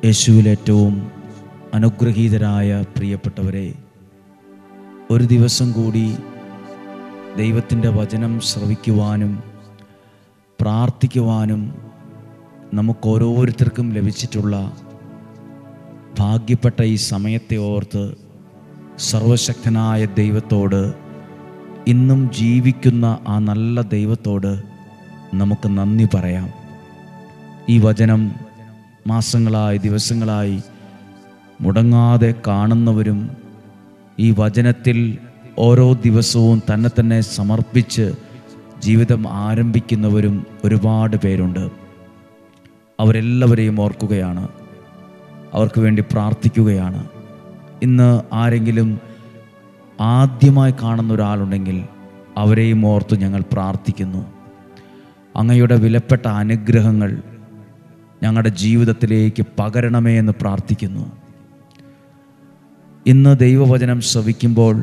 യേശുവിൽ ഏറ്റവും അനുഗ്രഹീതരായ പ്രിയപ്പെട്ടവരെ, ഒരു ദിവസം കൂടി ദൈവത്തിൻ്റെ വചനം ശ്രവിക്കുവാനും പ്രാർത്ഥിക്കുവാനും നമുക്കോരോരുത്തർക്കും ലഭിച്ചിട്ടുള്ള ഭാഗ്യപ്പെട്ട ഈ സമയത്തെ ഓർത്ത് സർവശക്തനായ ദൈവത്തോട്, ഇന്നും ജീവിക്കുന്ന ആ നല്ല ദൈവത്തോട് നമുക്ക് നന്ദി പറയാം. ഈ വചനം മാസങ്ങളായി ദിവസങ്ങളായി മുടങ്ങാതെ കാണുന്നവരും ഈ വചനത്തിൽ ഓരോ ദിവസവും തന്നെ സമർപ്പിച്ച് ജീവിതം ആരംഭിക്കുന്നവരും ഒരുപാട് പേരുണ്ട്. അവരെല്ലാവരെയും ഓർക്കുകയാണ്, അവർക്ക് വേണ്ടി പ്രാർത്ഥിക്കുകയാണ്. ഇന്ന് ആരെങ്കിലും ആദ്യമായി കാണുന്ന ഒരാളുണ്ടെങ്കിൽ അവരെയും ഓർത്ത് ഞങ്ങൾ പ്രാർത്ഥിക്കുന്നു. അങ്ങയുടെ വിലപ്പെട്ട അനുഗ്രഹങ്ങൾ ഞങ്ങളുടെ ജീവിതത്തിലേക്ക് പകരണമേ എന്ന് പ്രാർത്ഥിക്കുന്നു. ഇന്ന് ദൈവവചനം ശ്രവിക്കുമ്പോൾ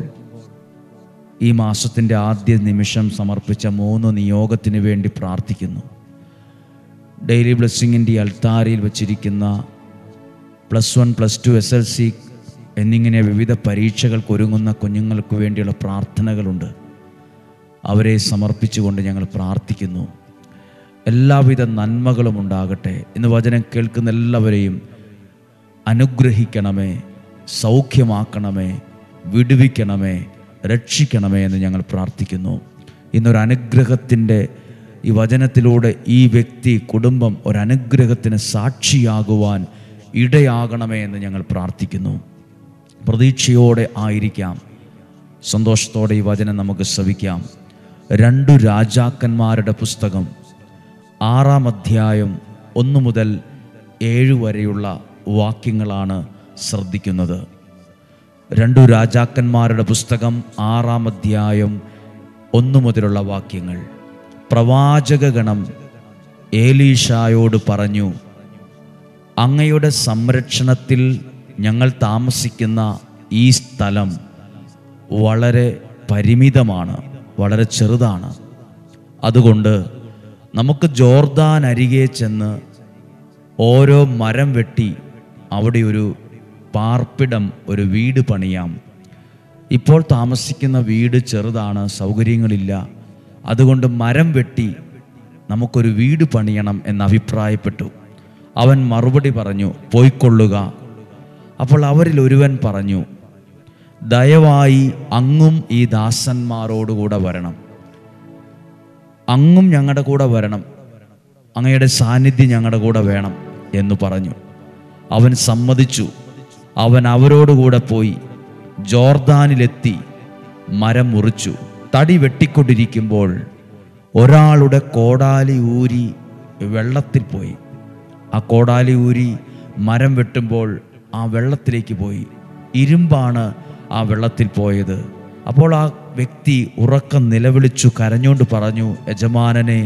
ഈ മാസത്തിൻ്റെ ആദ്യ നിമിഷം സമർപ്പിച്ച 3 നിയോഗത്തിന് വേണ്ടി പ്രാർത്ഥിക്കുന്നു. ഡെയിലി ബ്ലെസ്സിങ്ങിൻ്റെ അൾത്താരയിൽ വച്ചിരിക്കുന്ന +1, +2, SLC എന്നിങ്ങനെ വിവിധ പരീക്ഷകൾക്ക് ഒരുങ്ങുന്ന കുഞ്ഞുങ്ങൾക്ക് വേണ്ടിയുള്ള പ്രാർത്ഥനകളുണ്ട്. അവരെ സമർപ്പിച്ചുകൊണ്ട് ഞങ്ങൾ പ്രാർത്ഥിക്കുന്നു. എല്ലാവിധ നന്മകളും ഉണ്ടാകട്ടെ. ഇന്ന് വചനം കേൾക്കുന്ന എല്ലാവരെയും അനുഗ്രഹിക്കണമേ, സൗഖ്യമാക്കണമേ, വിടുവിക്കണമേ, രക്ഷിക്കണമേ എന്ന് ഞങ്ങൾ പ്രാർത്ഥിക്കുന്നു. ഇന്നൊരു അനുഗ്രഹത്തിൻ്റെ ഈ വചനത്തിലൂടെ ഈ വ്യക്തി, കുടുംബം ഒരനുഗ്രഹത്തിന് സാക്ഷിയാകുവാൻ ഇടയാകണമേ എന്ന് ഞങ്ങൾ പ്രാർത്ഥിക്കുന്നു. പ്രതീക്ഷയോടെ ആയിരിക്കാം, സന്തോഷത്തോടെ ഈ വചനം നമുക്ക് ശ്രവിക്കാം. 2 രാജാക്കന്മാരുടെ പുസ്തകം 6-ാം അധ്യായം 1 മുതൽ 7 വരെയുള്ള വാക്യങ്ങളാണ് ശ്രദ്ധിക്കുന്നത്. 2 രാജാക്കന്മാരുടെ പുസ്തകം 6-ാം അധ്യായം 1 മുതലുള്ള വാക്യങ്ങൾ. പ്രവാചകഗണം ഏലീശായോട് പറഞ്ഞു, അങ്ങയുടെ സംരക്ഷണത്തിൽ ഞങ്ങൾ താമസിക്കുന്ന ഈ സ്ഥലം വളരെ പരിമിതമാണ്, വളരെ ചെറുതാണ്. അതുകൊണ്ട് നമുക്ക് ജോർദാൻ അരികെ ചെന്ന് ഓരോ മരം വെട്ടി അവിടെ ഒരു പാർപ്പിടം, ഒരു വീട് പണിയാം. ഇപ്പോൾ താമസിക്കുന്ന വീട് ചെറുതാണ്, സൗകര്യങ്ങളില്ല. അതുകൊണ്ട് മരം വെട്ടി നമുക്കൊരു വീട് പണിയണം എന്ന് അഭിപ്രായപ്പെട്ടു. അവൻ മറുപടി പറഞ്ഞു, പോയിക്കൊള്ളുക. അപ്പോൾ അവരിൽ ഒരുവൻ പറഞ്ഞു, ദയവായി അങ്ങും ഈ ദാസന്മാരോടുകൂടെ വരണം, അങ്ങും ഞങ്ങളുടെ കൂടെ വരണം, അങ്ങയുടെ സാന്നിധ്യം ഞങ്ങളുടെ കൂടെ വേണം എന്ന് പറഞ്ഞു. അവൻ സമ്മതിച്ചു. അവൻ അവരോടുകൂടെ പോയി ജോർദാനിലെത്തി മരം മുറിച്ചു. തടി വെട്ടിക്കൊണ്ടിരിക്കുമ്പോൾ ഒരാളുടെ കോടാലി ഊരി വെള്ളത്തിൽ പോയി. ആ കോടാലി ഊരി മരം വെട്ടുമ്പോൾ ആ വെള്ളത്തിലേക്ക് പോയി. ഇരുമ്പാണ് ആ വെള്ളത്തിൽ പോയത്. അപ്പോൾ ആ വ്യക്തി ഉറക്കം നിലവിളിച്ചു, കരഞ്ഞുകൊണ്ട് പറഞ്ഞു, യജമാനനെ,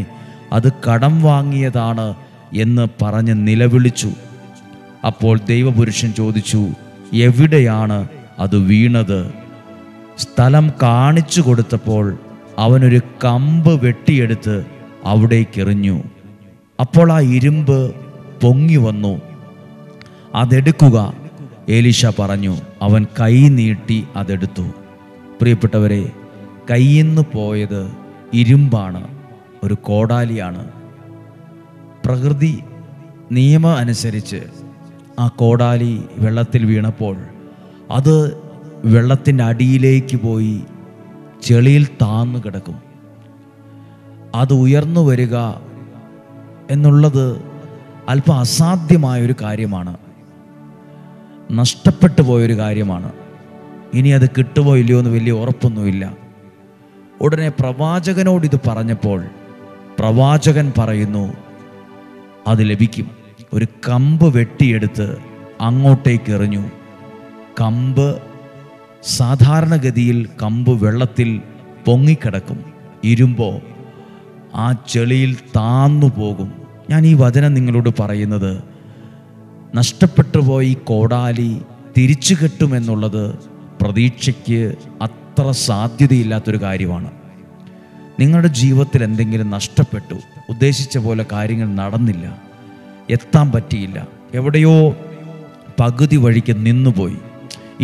അത് കടം വാങ്ങിയതാണ് എന്ന് പറഞ്ഞ് നിലവിളിച്ചു. അപ്പോൾ ദൈവപുരുഷൻ ചോദിച്ചു, എവിടെയാണ് അത് വീണത്? സ്ഥലം കാണിച്ചു കൊടുത്തപ്പോൾ അവനൊരു കമ്പ് വെട്ടിയെടുത്ത് അവിടേക്കെറിഞ്ഞു. അപ്പോൾ ആ ഇരുമ്പ് പൊങ്ങി വന്നു. അതെടുക്കുക, ഏലീശ പറഞ്ഞു. അവൻ കൈ നീട്ടി അതെടുത്തു. പ്രിയപ്പെട്ടവരെ, കയ്യിൽ നിന്ന് പോയത് ഇരുമ്പാണ്, ഒരു കോടാലിയാണ്. പ്രകൃതി നിയമം അനുസരിച്ച് ആ കോടാലി വെള്ളത്തിൽ വീണപ്പോൾ അത് വെള്ളത്തിൻ്റെ അടിയിലേക്ക് പോയി ചെളിയിൽ താന്നു കിടക്കും. അത് ഉയർന്നു വരിക എന്നുള്ളത് അല്പം അസാധ്യമായൊരു കാര്യമാണ്, നഷ്ടപ്പെട്ടു പോയൊരു കാര്യമാണ്. ഇനി അത് കിട്ടുമോ ഇല്ലയോ എന്ന് വലിയ ഉറപ്പൊന്നുമില്ല. ഉടനെ പ്രവാചകനോട് ഇത് പറഞ്ഞപ്പോൾ പ്രവാചകൻ പറയുന്നു, അത് ലഭിക്കും. ഒരു കമ്പ് വെട്ടിയെടുത്ത് അങ്ങോട്ടേക്ക് എറിഞ്ഞു. കമ്പ്, സാധാരണഗതിയിൽ കമ്പ് വെള്ളത്തിൽ പൊങ്ങിക്കിടക്കും, ഇരുമ്പോ ആ ചെളിയിൽ താന്നു പോകും. ഞാൻ ഈ വചനം നിങ്ങളോട് പറയുന്നത്, നഷ്ടപ്പെട്ടു പോയി കോടാലി തിരിച്ചു കിട്ടുമെന്നുള്ളത് പ്രതീക്ഷയ്ക്ക് അത്ര സാധ്യതയില്ലാത്തൊരു കാര്യമാണ്. നിങ്ങളുടെ ജീവിതത്തിൽ എന്തെങ്കിലും നഷ്ടപ്പെട്ടു, ഉദ്ദേശിച്ച പോലെ കാര്യങ്ങൾ നടന്നില്ല, എത്താൻ പറ്റിയില്ല, എവിടെയോ പകുതി വഴിക്ക് നിന്നുപോയി.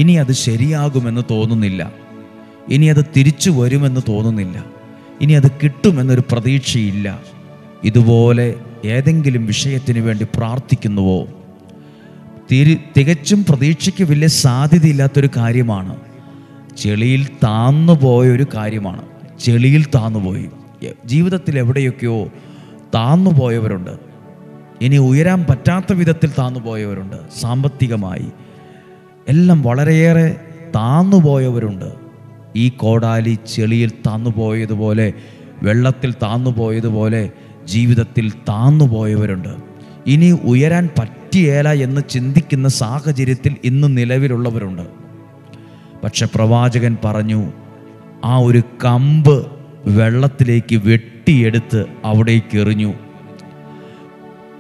ഇനി അത് ശരിയാകുമെന്ന് തോന്നുന്നില്ല, ഇനി അത് തിരിച്ചു വരുമെന്ന് തോന്നുന്നില്ല, ഇനി അത് കിട്ടുമെന്നൊരു പ്രതീക്ഷയില്ല. ഇതുപോലെ ഏതെങ്കിലും വിഷയത്തിന് വേണ്ടി പ്രാർത്ഥിക്കുന്നുവോ? തികച്ചും പ്രതീക്ഷയ്ക്ക് വലിയ സാധ്യതയില്ലാത്തൊരു കാര്യമാണ്. ചെളിയിൽ താന്നുപോയൊരു കാര്യമാണ്. ചെളിയിൽ താന്നുപോയി. ജീവിതത്തിൽ എവിടെയൊക്കെയോ താന്നുപോയവരുണ്ട്. ഇനി ഉയരാൻ പറ്റാത്ത വിധത്തിൽ താന്നുപോയവരുണ്ട്. സാമ്പത്തികമായി എല്ലാം വളരെയേറെ താന്നുപോയവരുണ്ട്. ഈ കോടാലി ചെളിയിൽ താന്നുപോയതുപോലെ, വെള്ളത്തിൽ താന്നുപോയതുപോലെ ജീവിതത്തിൽ താന്നുപോയവരുണ്ട്. ഇനി ഉയരാൻ പറ്റിയേല എന്ന് ചിന്തിക്കുന്ന സാഹചര്യത്തിൽ ഇന്ന് നിലവിലുള്ളവരുണ്ട്. പക്ഷെ പ്രവാചകൻ പറഞ്ഞു, ആ ഒരു കമ്പ് വെള്ളത്തിലേക്ക് വെട്ടിയെടുത്ത് അവിടേക്ക് എറിഞ്ഞു.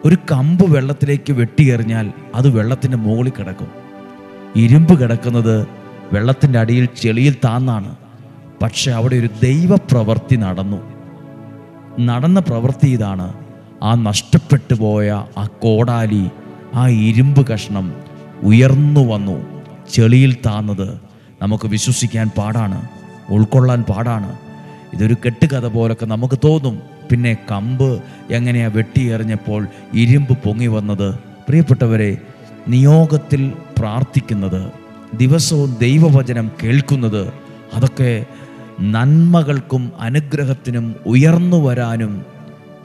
ഒരു കമ്പ് വെള്ളത്തിലേക്ക് വെട്ടിയെറിഞ്ഞാൽ അത് വെള്ളത്തിൻ്റെ മുകളിൽ കിടക്കും. ഇരുമ്പ് കിടക്കുന്നത് വെള്ളത്തിൻ്റെ അടിയിൽ ചെളിയിൽ താന്നാണ്. പക്ഷെ അവിടെ ഒരു ദൈവപ്രവൃത്തി നടന്ന പ്രവൃത്തി ഇതാണ്. ആ നഷ്ടപ്പെട്ടു പോയ ആ കോടാലി, ആ ഇരുമ്പ് കഷ്ണം ഉയർന്നു വന്നു. ചെളിയിൽ താന്നത് നമുക്ക് വിശ്വസിക്കാൻ പാടാണ്, ഉൾക്കൊള്ളാൻ പാടാണ്. ഇതൊരു കെട്ടുകഥ പോലൊക്കെ നമുക്ക് തോന്നും. പിന്നെ കമ്പ് എങ്ങനെയാണ് വെട്ടിയെറിഞ്ഞപ്പോൾ ഇരുമ്പ് പൊങ്ങി വന്നത്? പ്രിയപ്പെട്ടവരെ, നിയോഗത്തിൽ പ്രാർത്ഥിക്കുന്നത്, ദിവസവും ദൈവവചനം കേൾക്കുന്നത്, അതൊക്കെ നന്മകൾക്കും അനുഗ്രഹത്തിനും ഉയർന്നു വരാനും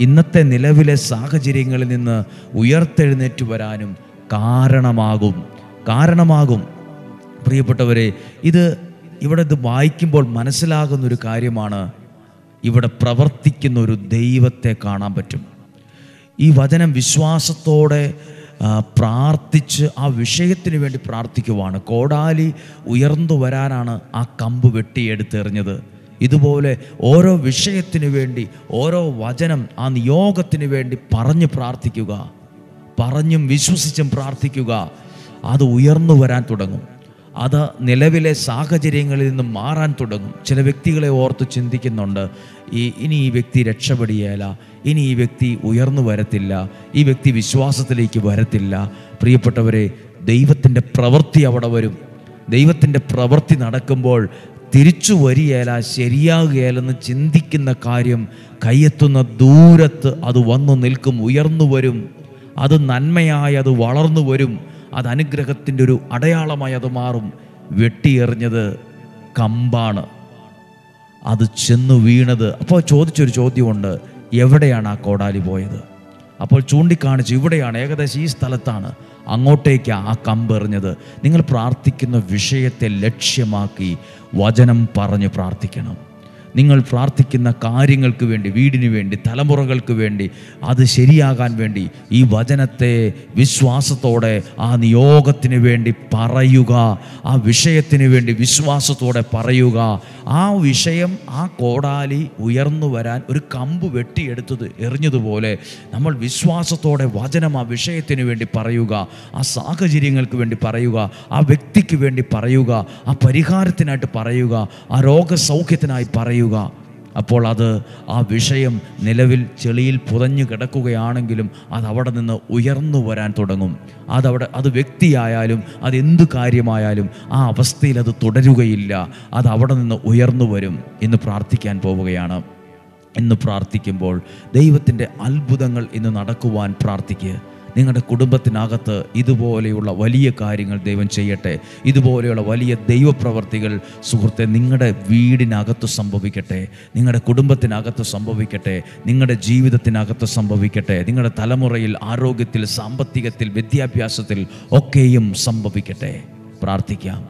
ഇന്നത്തെ നിലവിലെ സാഹചര്യങ്ങളിൽ നിന്ന് ഉയർത്തെഴുന്നേറ്റ് വരാനും കാരണമാകും. പ്രിയപ്പെട്ടവരെ, ഇവിടെ വായിക്കുമ്പോൾ മനസ്സിലാകുന്നൊരു കാര്യമാണ്. ഇവിടെ പ്രവർത്തിക്കുന്ന ഒരു ദൈവത്തെ കാണാൻ പറ്റും. ഈ വചനം വിശ്വാസത്തോടെ പ്രാർത്ഥിച്ച് ആ വിഷയത്തിന് വേണ്ടി പ്രാർത്ഥിക്കുവാണ്. കോടാലി ഉയർന്നു വരാനാണ് ആ കമ്പ് വെട്ടിയെടുത്തെറിഞ്ഞത്. ഇതുപോലെ ഓരോ വിഷയത്തിന് വേണ്ടി, ഓരോ വചനം ആ നിയോഗത്തിന് വേണ്ടി പറഞ്ഞ് പ്രാർത്ഥിക്കുക, പറഞ്ഞും വിശ്വസിച്ചും പ്രാർത്ഥിക്കുക. അത് ഉയർന്നു വരാൻ തുടങ്ങും. അത് നിലവിലെ സാഹചര്യങ്ങളിൽ നിന്ന് മാറാൻ തുടങ്ങും. ചില വ്യക്തികളെ ഓർത്ത് ചിന്തിക്കുന്നുണ്ട്, ഇനി ഈ വ്യക്തി രക്ഷപ്പെടുകയില്ല, ഇനി ഈ വ്യക്തി ഉയർന്നു വരത്തില്ല, ഈ വ്യക്തി വിശ്വാസത്തിലേക്ക് വരത്തില്ല. പ്രിയപ്പെട്ടവരെ, ദൈവത്തിൻ്റെ പ്രവൃത്തി അവിടെ വരും. ദൈവത്തിൻ്റെ പ്രവൃത്തി നടക്കുമ്പോൾ തിരിച്ചു വരികയില്ല, ശരിയാകുകയില്ലെന്ന് ചിന്തിക്കുന്ന കാര്യം കയ്യെത്തുന്ന ദൂരത്ത് അത് വന്നു നിൽക്കും, ഉയർന്നു വരും. അത് നന്മയായി അത് വളർന്നു വരും. അത് അനുഗ്രഹത്തിൻ്റെ ഒരു അടയാളമായി അത് മാറും. വെട്ടിയെറിഞ്ഞത് കമ്പാണ്, അത് ചെന്ന് വീണത്. അപ്പോൾ ചോദിച്ചൊരു ചോദ്യമുണ്ട്, എവിടെയാണ് ആ കോടാലി പോയത്? അപ്പോൾ ചൂണ്ടിക്കാണിച്ച്, ഇവിടെയാണ്, ഏകദേശം ഈ സ്ഥലത്താണ്, അങ്ങോട്ടേക്കാണ് ആ കമ്പ് എറിഞ്ഞത്. നിങ്ങൾ പ്രാർത്ഥിക്കുന്ന വിഷയത്തെ ലക്ഷ്യമാക്കി വചനം പറഞ്ഞ് പ്രാർത്ഥിക്കണം. നിങ്ങൾ പ്രാർത്ഥിക്കുന്ന കാര്യങ്ങൾക്ക് വേണ്ടി, വീടിന് വേണ്ടി, തലമുറകൾക്ക് വേണ്ടി, അത് ശരിയാകാൻ വേണ്ടി ഈ വചനത്തെ വിശ്വാസത്തോടെ ആ നിയോഗത്തിന് വേണ്ടി പറയുക. ആ വിഷയത്തിന് വേണ്ടി വിശ്വാസത്തോടെ പറയുക. ആ വിഷയം, ആ കോടാലി ഉയർന്നു വരാൻ ഒരു കമ്പ് വെട്ടിയെടുത്തത് എറിഞ്ഞതുപോലെ നമ്മൾ വിശ്വാസത്തോടെ വചനം ആ വിഷയത്തിന് വേണ്ടി പറയുക. ആ സാഹചര്യങ്ങൾക്ക് വേണ്ടി പറയുക, ആ വ്യക്തിക്ക് വേണ്ടി പറയുക, ആ പരിഹാരത്തിനായിട്ട് പറയുക, ആ രോഗസൗഖ്യത്തിനായി പറയുക. അപ്പോൾ ആ വിഷയം നിലവിൽ ചെളിയിൽ പുതഞ്ഞു കിടക്കുകയാണെങ്കിലും അത് അവിടെ നിന്ന് ഉയർന്നു വരാൻ തുടങ്ങും. അത് വ്യക്തിയായാലും അതെന്തു കാര്യമായാലും ആ അവസ്ഥയിൽ അത് തുടരുകയില്ല. അത് അവിടെ നിന്ന് ഉയർന്നു വരും. ഇന്ന് പ്രാർത്ഥിക്കാൻ പോവുകയാണ്. ഇന്ന് പ്രാർത്ഥിക്കുമ്പോൾ ദൈവത്തിൻ്റെ അത്ഭുതങ്ങൾ ഇന്ന് നടക്കുവാൻ പ്രാർത്ഥിക്കുക. നിങ്ങളുടെ കുടുംബത്തിനകത്ത് ഇതുപോലെയുള്ള വലിയ കാര്യങ്ങൾ ദൈവം ചെയ്യട്ടെ. ഇതുപോലെയുള്ള വലിയ ദൈവപ്രവർത്തികൾ സുഹൃത്തെ നിങ്ങളുടെ വീടിനകത്ത് സംഭവിക്കട്ടെ, നിങ്ങളുടെ കുടുംബത്തിനകത്ത് സംഭവിക്കട്ടെ, നിങ്ങളുടെ ജീവിതത്തിനകത്ത് സംഭവിക്കട്ടെ, നിങ്ങളുടെ തലമുറയിൽ, ആരോഗ്യത്തിൽ, സാമ്പത്തികത്തിൽ, വിദ്യാഭ്യാസത്തിൽ ഒക്കെയും സംഭവിക്കട്ടെ. പ്രാർത്ഥിക്കാം.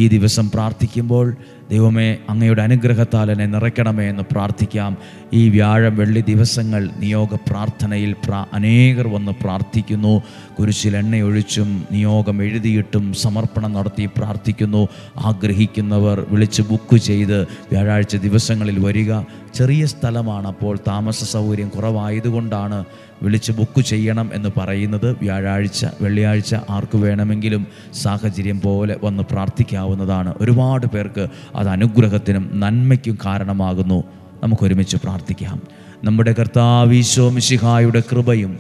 ഈ ദിവസം പ്രാർത്ഥിക്കുമ്പോൾ ദൈവമേ, അങ്ങയുടെ അനുഗ്രഹത്താൽ എന്നെ നിറയ്ക്കണമേ എന്ന് പ്രാർത്ഥിക്കാം. ഈ വ്യാഴം വെള്ളി ദിവസങ്ങൾ നിയോഗ പ്രാർത്ഥനയിൽ അനേകർ വന്ന് പ്രാർത്ഥിക്കുന്നു. കുരിശിൽ എണ്ണയൊഴിച്ചും നിയോഗം എഴുതിയിട്ടും സമർപ്പണം നടത്തി പ്രാർത്ഥിക്കുന്നു. ആഗ്രഹിക്കുന്നവർ വിളിച്ച് ബുക്ക് ചെയ്ത് വ്യാഴാഴ്ച ദിവസങ്ങളിൽ വരിക. ചെറിയ സ്ഥലമാണ്, അപ്പോൾ താമസ സൗകര്യം കുറവായതുകൊണ്ടാണ് വിളിച്ച് ബുക്ക് ചെയ്യണം എന്ന് പറയുന്നത്. വ്യാഴാഴ്ച, വെള്ളിയാഴ്ച ആർക്ക് വേണമെങ്കിലും സാഹചര്യം പോലെ വന്ന് പ്രാർത്ഥിക്കാവുന്നതാണ്. ഒരുപാട് പേർക്ക് അത് അനുഗ്രഹത്തിനും നന്മയ്ക്കും കാരണമാകുന്നു. നമുക്കൊരുമിച്ച് പ്രാർത്ഥിക്കാം. നമ്മുടെ കർത്താവ് ഈശോ മിശിഹായുടെ കൃപയും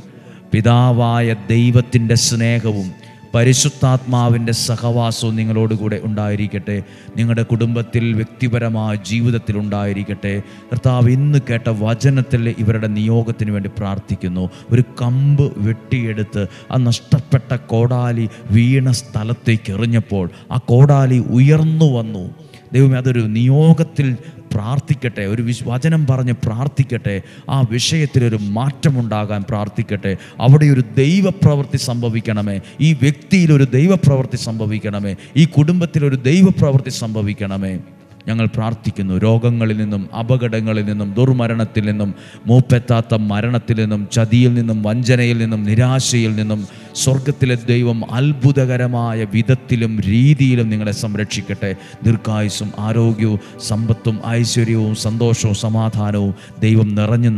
പിതാവായ ദൈവത്തിൻ്റെ സ്നേഹവും പരിശുദ്ധാത്മാവിൻ്റെ സഹവാസവും നിങ്ങളോടുകൂടെ ഉണ്ടായിരിക്കട്ടെ. നിങ്ങളുടെ കുടുംബത്തിൽ, വ്യക്തിപരമായ ജീവിതത്തിൽ ഉണ്ടായിരിക്കട്ടെ. കർത്താവ്, ഇന്ന് കേട്ട വചനത്തിൽ ഇവരുടെ നിയോഗത്തിന് വേണ്ടി പ്രാർത്ഥിക്കുന്നു. ഒരു കമ്പ് വെട്ടിയെടുത്ത് ആ നഷ്ടപ്പെട്ട കോടാലി വീണ സ്ഥലത്തേക്ക് എറിഞ്ഞപ്പോൾ ആ കോടാലി ഉയർന്നു വന്നു. ദൈവമേ, അതൊരു നിയോഗത്തിൽ പ്രാർത്ഥിക്കട്ടെ. ഒരു വചനം പറഞ്ഞ് പ്രാർത്ഥിക്കട്ടെ. ആ വിഷയത്തിലൊരു മാറ്റമുണ്ടാകാൻ പ്രാർത്ഥിക്കട്ടെ. അവിടെ ഒരു ദൈവപ്രവൃത്തി സംഭവിക്കണമേ. ഈ വ്യക്തിയിലൊരു ദൈവപ്രവൃത്തി സംഭവിക്കണമേ. ഈ കുടുംബത്തിലൊരു ദൈവപ്രവൃത്തി സംഭവിക്കണമേ. ഞങ്ങൾ പ്രാർത്ഥിക്കുന്നു. രോഗങ്ങളിൽ നിന്നും, അപകടങ്ങളിൽ നിന്നും, ദുർമരണത്തിൽ നിന്നും, മൂപ്പെത്താത്ത മരണത്തിൽ നിന്നും, ചതിയിൽ നിന്നും, വഞ്ചനയിൽ നിന്നും, നിരാശയിൽ നിന്നും സ്വർഗത്തിലെ ദൈവം അത്ഭുതകരമായ വിധത്തിലും രീതിയിലും നിങ്ങളെ സംരക്ഷിക്കട്ടെ. ദീർഘായുസ്സും ആരോഗ്യവും സമ്പത്തും ഐശ്വര്യവും സന്തോഷവും സമാധാനവും ദൈവം നിറഞ്ഞു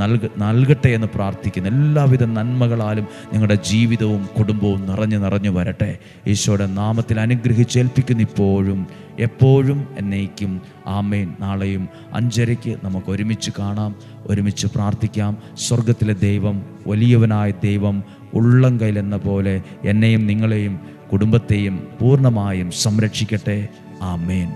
നൽകട്ടെ എന്ന് പ്രാർത്ഥിക്കുന്നു. എല്ലാവിധ നന്മകളാലും നിങ്ങളുടെ ജീവിതവും കുടുംബവും നിറഞ്ഞു വരട്ടെ. ഈശോയുടെ നാമത്തിൽ അനുഗ്രഹിച്ചേൽപ്പിക്കുന്നു, ഇപ്പോഴും എപ്പോഴും എന്നേക്കും. ആമേൻ. നാളെയും 5:30 നമുക്ക് ഒരുമിച്ച് കാണാം, ഒരുമിച്ച് പ്രാർത്ഥിക്കാം. സ്വർഗത്തിലെ ദൈവം, വലിയവനായ ദൈവം ഉള്ളം കയ്യിലെന്ന പോലെ എന്നെയും നിങ്ങളെയും കുടുംബത്തെയും പൂർണ്ണമായും സംരക്ഷിക്കട്ടെ. ആമേൻ.